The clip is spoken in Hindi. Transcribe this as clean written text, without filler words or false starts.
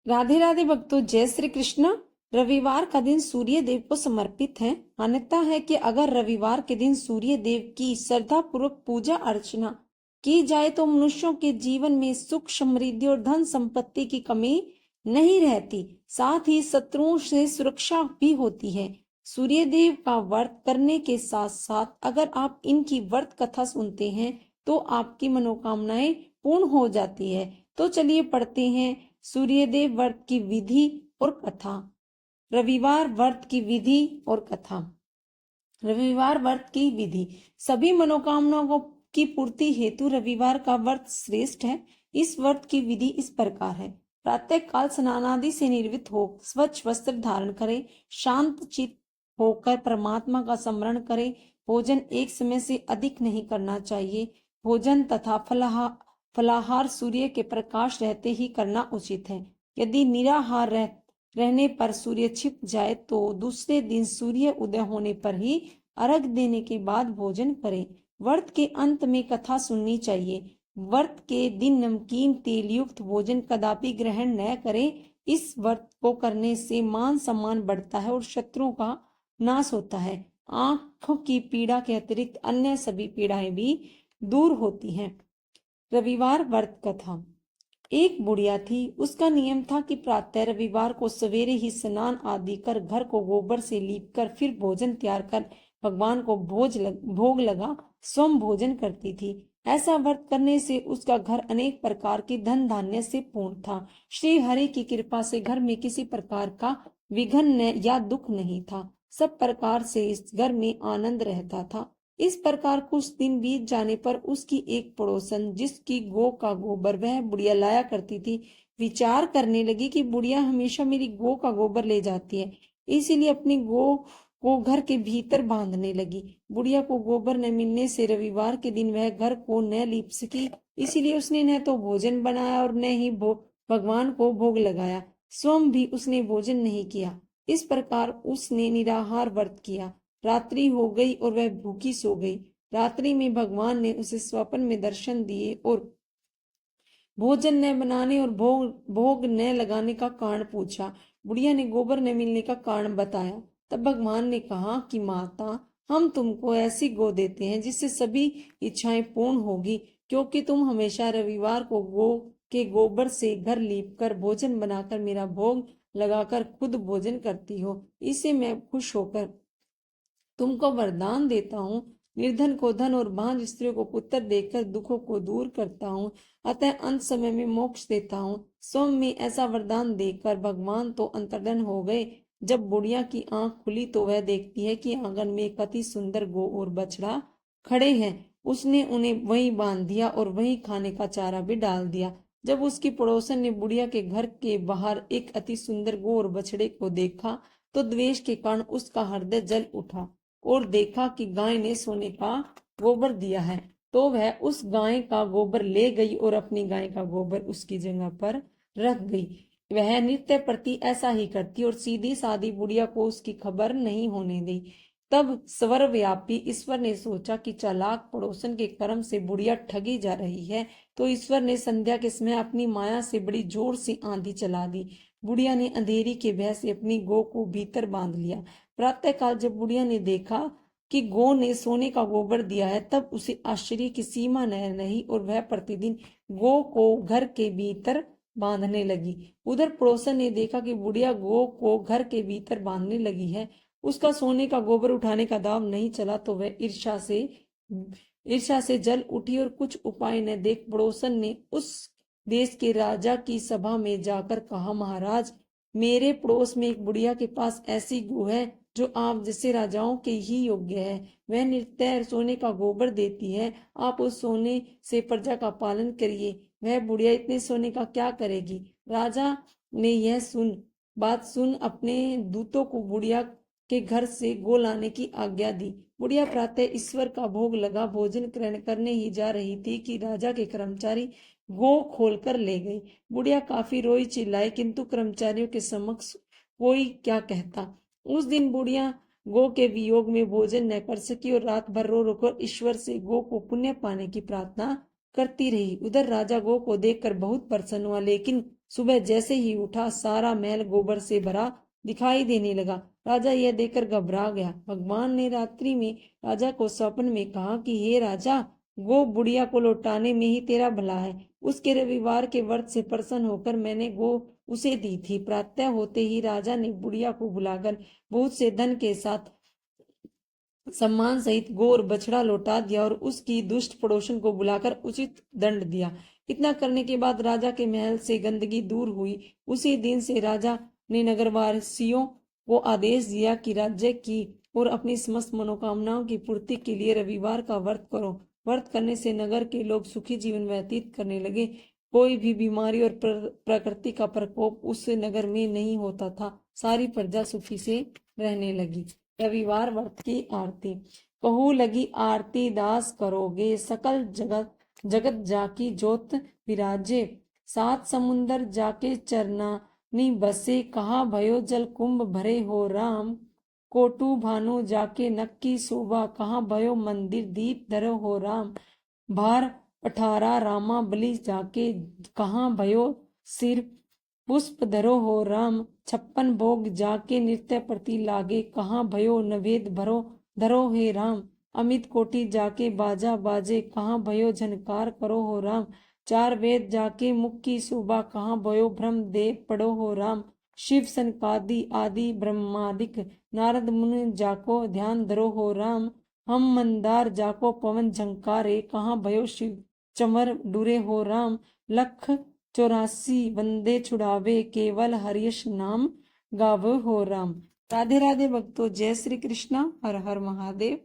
राधे राधे भक्तों, जय श्री कृष्ण। रविवार का दिन सूर्य देव को समर्पित है। मान्यता है कि अगर रविवार के दिन सूर्य देव की श्रद्धा पूर्वक पूजा अर्चना की जाए तो मनुष्यों के जीवन में सुख, समृद्धि और धन संपत्ति की कमी नहीं रहती। साथ ही शत्रुओं से सुरक्षा भी होती है। सूर्य देव का व्रत करने के साथ साथ अगर आप इनकी व्रत कथा सुनते हैं तो आपकी मनोकामनाएं पूर्ण हो जाती है। तो चलिए पढ़ते हैं सूर्यदेव व्रत की विधि और कथा। रविवार व्रत की विधि और कथा। रविवार व्रत की विधि। सभी मनोकामनाओं की पूर्ति हेतु रविवार का व्रत श्रेष्ठ है। इस व्रत की विधि इस प्रकार है। प्रातः काल स्नान आदि से निर्वित हो स्वच्छ वस्त्र धारण करें, शांत चित्त होकर परमात्मा का स्मरण करें। भोजन एक समय से अधिक नहीं करना चाहिए। भोजन तथा फलाहार सूर्य के प्रकाश रहते ही करना उचित है। यदि निराहार रहने पर सूर्य छिप जाए तो दूसरे दिन सूर्य उदय होने पर ही अर्घ देने के बाद भोजन करें। व्रत के अंत में कथा सुननी चाहिए। व्रत के दिन नमकीन तेल युक्त भोजन कदापि ग्रहण न करें। इस व्रत को करने से मान सम्मान बढ़ता है और शत्रुओं का नाश होता है। आंखों की पीड़ा के अतिरिक्त अन्य सभी पीड़ाएं भी दूर होती हैं। रविवार व्रत कथा। एक बुढ़िया थी। उसका नियम था कि प्रातः रविवार को सवेरे ही स्नान आदि कर घर को गोबर से लीप कर फिर भोजन तैयार कर भगवान को भोग लगा स्वयं भोजन करती थी। ऐसा व्रत करने से उसका घर अनेक प्रकार के धन धान्य से पूर्ण था। श्री हरि की कृपा से घर में किसी प्रकार का विघ्न या दुख नहीं था। सब प्रकार से इस घर में आनंद रहता था। इस प्रकार कुछ दिन बीत जाने पर उसकी एक पड़ोसन, जिसकी गौ का गोबर वह बुढ़िया लाया करती थी, विचार करने लगी कि बुढ़िया हमेशा मेरी गौ का गोबर ले जाती है, इसीलिए अपनी गौ को घर के भीतर बांधने लगी। बुढ़िया को गोबर न मिलने से रविवार के दिन वह घर को न लीप सकी, इसीलिए उसने न तो भोजन बनाया और न ही भगवान को भोग लगाया। स्वयं भी उसने भोजन नहीं किया। इस प्रकार उसने निराहार व्रत किया। रात्रि हो गई और वह भूखी सो गई। रात्रि में भगवान ने उसे स्वप्न में दर्शन दिए और भोजन न बनाने और भोग न लगाने का कारण पूछा। बुढ़िया ने गोबर न मिलने का कारण बताया। तब भगवान ने कहा कि माता, हम तुमको ऐसी गौ देते हैं जिससे सभी इच्छाएं पूर्ण होगी, क्योंकि तुम हमेशा रविवार को गौ के गोबर से घर लीप कर भोजन बनाकर मेरा भोग लगाकर खुद भोजन करती हो। इससे मैं खुश होकर तुमको वरदान देता हूँ। निर्धन को धन और बांझ स्त्रियों को पुत्र देकर दुखों को दूर करता हूँ, अतः अंत समय में मोक्ष देता हूँ। स्वयं में ऐसा वरदान देकर भगवान तो अंतर्धन हो गए। जब बुढ़िया की आंख खुली तो वह देखती है कि आंगन में एक अति सुंदर गौ और बछड़ा खड़े हैं। उसने उन्हें वहीं बांध दिया और वहीं खाने का चारा भी डाल दिया। जब उसकी पड़ोसन ने बुढ़िया के घर के बाहर एक अति सुंदर गौ और बछड़े को देखा तो द्वेष के कारण उसका हृदय जल उठा और देखा कि गाय ने सोने का गोबर दिया है, तो वह उस गाय का गोबर ले गई और अपनी गाय का गोबर उसकी जगह पर रख गई। वह नित्य प्रति ऐसा ही करती और सीधी सादी बुढ़िया को उसकी खबर नहीं होने दी। तब सर्वव्यापी ईश्वर ने सोचा कि चालाक पड़ोसन के कर्म से बुढ़िया ठगी जा रही है, तो ईश्वर ने संध्या के समय अपनी माया से बड़ी जोर से आंधी चला दी। बुढ़िया ने अंधेरी के भय से अपनी गौ को भीतर बांध लिया। प्रातः काल जब बुढ़िया ने देखा कि गौ ने सोने का गोबर दिया है, तब उसे आश्चर्य की सीमा न रही और वह प्रतिदिन गौ को घर के भीतर बांधने लगी। उधर पड़ोसन ने देखा कि बुढ़िया गौ को घर के भीतर बांधने लगी है, उसका सोने का गोबर उठाने का दाव नहीं चला, तो वह ईर्ष्या से जल उठी और कुछ उपाय न देख पड़ोसन ने उस देश के राजा की सभा में जाकर कहा, महाराज, मेरे पड़ोस में एक बुढ़िया के पास ऐसी गौ है जो आप जैसे राजाओं के ही योग्य है। वह नित्य सोने का गोबर देती है। आप उस सोने से प्रजा का पालन करिए। वह बुढ़िया इतने सोने का क्या करेगी। राजा ने यह बात सुन अपने दूतों को बुढ़िया के घर से गो लाने की आज्ञा दी। बुढ़िया प्रातः ईश्वर का भोग लगा भोजन ग्रहण करने ही जा रही थी कि राजा के कर्मचारी गो खोलकर ले गए। बुढ़िया काफी रोई चिल्लाई, किंतु कर्मचारियों के समक्ष कोई क्या कहता। उस दिन बुढ़िया गो के वियोग में भोजन न कर सकी और रात भर रो रोकर ईश्वर से गो को पुण्य पाने की प्रार्थना करती रही। उधर राजा गो को देखकर बहुत प्रसन्न हुआ, लेकिन सुबह जैसे ही उठा सारा महल गोबर से भरा दिखाई देने लगा। राजा यह देखकर घबरा गया। भगवान ने रात्रि में राजा को स्वप्न में कहा कि हे राजा, गो बुढ़िया को लौटाने में ही तेरा भला है। उसके रविवार के व्रत से प्रसन्न होकर मैंने गो उसे दी थी। प्रातः होते ही राजा ने बुढ़िया को बुलाकर बहुत से धन के साथ सम्मान सहित गो और बछड़ा लौटा दिया और उसकी दुष्ट पड़ोसन को बुलाकर उचित दंड दिया। इतना करने के बाद राजा के महल से गंदगी दूर हुई। उसी दिन से राजा ने नगरवासियों को आदेश दिया कि राज्य की और अपनी समस्त मनोकामनाओं की पूर्ति के लिए रविवार का व्रत करो। व्रत करने से नगर के लोग सुखी जीवन व्यतीत करने लगे। कोई भी बीमारी और प्रकृति का प्रकोप उस नगर में नहीं होता था। सारी प्रजा सुखी से रहने लगी। रविवार व्रत की आरती। कहू लगी आरती दास करोगे, सकल जगत जाकी ज्योत विराजे। सात समुंदर जाके चरनानी बसे, कहा भयो जल कुंभ भरे हो राम। कोटू भानु जाके नक्की शोभा, कहा भयो मंदिर दीप धरो हो राम। भार 18 रामा बलि जाके, कहा भयो सिर पुष्प धरो हो राम। 56 भोग जाके नृत्य प्रति लागे, कहाँ भयो नवेद भरो धरो हे राम। अमित कोटि जाके बाजा बाजे, कहाँ भयो झनकार करो हो राम। 4 वेद जाके मुख की शोभा, कहाँ भयो ब्रह्म देव पढ़ो हो राम। शिव सनकादि आदि ब्रह्मादिक, नारद मुनि जाको ध्यान धरो हो राम। हम मंदार जाको पवन झंकारे, कहाँ भयो शिव चमर डुरे हो राम। लख 84 वंदे छुड़ावे, केवल हरियश नाम गावो हो राम। राधे राधे भक्तों, जय श्री कृष्णा, हर हर महादेव।